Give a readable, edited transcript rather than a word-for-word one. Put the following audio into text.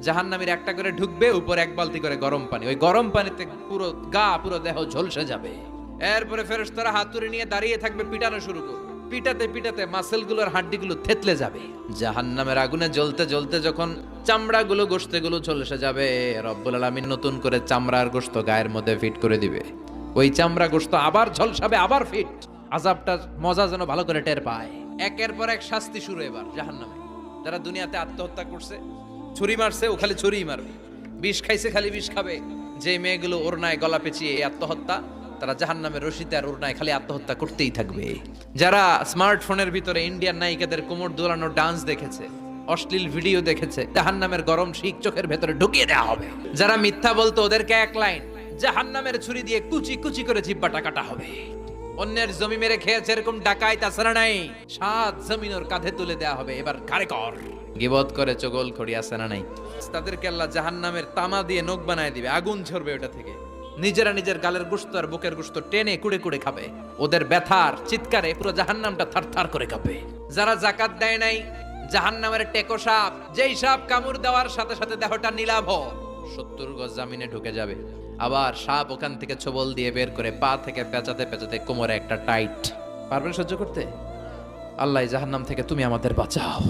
জাহান্নামীর একটা করে ঢুকবে, উপর এক বালতি করে গরম পানি, ওই গরম পানিতে পুরো গা পুরো দেহ ঝলসে যাবে। এরপরে ফেরেশতারা হাতুড়ি নিয়ে দাঁড়িয়ে থাকবে, পিটানো শুরু করবে। পিটাতে পিটাতে মাসেলগুলোর হাড্ডিগুলো থেতলে যাবে। জাহান্নামের আগুনে জ্বলতে জ্বলতে যখন চামড়াগুলো গোশতগুলো ঝলসে যাবে, রব্বুল আলামিন নতুন করে চামড়ার গোশত গায়ের মধ্যে ফিট করে দিবে। ওই চামড়া গোশত আবার ঝলসাবে, আবার ফিট। আযাবটার মজা যেন ভালো করে টের পায়। একের পর এক শাস্তি শুরু এবার জাহান্নামে। যারা দুনিয়াতে আত্মহত্যা করছে, ছুরি মারছে, ও খালি ছুরিই মারবে। বিষ খাইছে, খালি বিষ খাবে। যে মেয়েগুলো ওড়নায় গলা পেঁচিয়ে এই আত্মহত্যা, তারা জাহান্নামের রশিতে আর ওড়নায় খালি আত্মহত্যা করতেই থাকবে। যারা স্মার্টফোনের ভিতরে ইন্ডিয়ান নায়িকাদের কোমর দোলানো ডান্স দেখেছে, অশ্লীল ভিডিও দেখেছে, জাহান্নামের গরম শিক চোখের ভেতরে ঢুকিয়ে দেওয়া হবে। যারা মিথ্যা বলতো, ওদেরকে এক লাইন জাহান্নামের ছুরি দিয়ে কুচি কুচি করে জিহ্বাটা কাটা হবে। অন্যের জমি মেরে খেয়েছে এরকম ডাকাই তাছাড়া নাই, 7 জমিন ওর কাঁধে তুলে দেওয়া হবে। এবার ঘাড়ে কর। গিবত করে চগল খড়ি আছে না নাই, তাদেরকে আল্লাহ জাহান্নামের তামা দিয়ে নখ বানায় দিবে, আগুন ঝরবে ওটা থেকে। নিজেরা নিজের গালের গোশত আর বুকের গোশত টেনে কুড়ে কুড়ে খাবে। ওদের ব্যথার চিৎকারে পুরো জাহান্নামটা থারথার করে কাঁপে। যারা যাকাত দেয় নাই, জাহান্নামের টেকো সাপ, যেই সাপ কামড় দেওয়ার সাথে সাথে দেহটা নীলাভ, 70 গজ জামিনে ঢুকে যাবে। আবার সাপ ওখান থেকে ছোবল দিয়ে বের করে পা থেকে পেঁচাতে পেঁচাতে কোমরে একটা টাইট। পারবেন সহ্য করতে? আল্লাহ জাহান্নাম থেকে তুমি আমাদের বাঁচাও।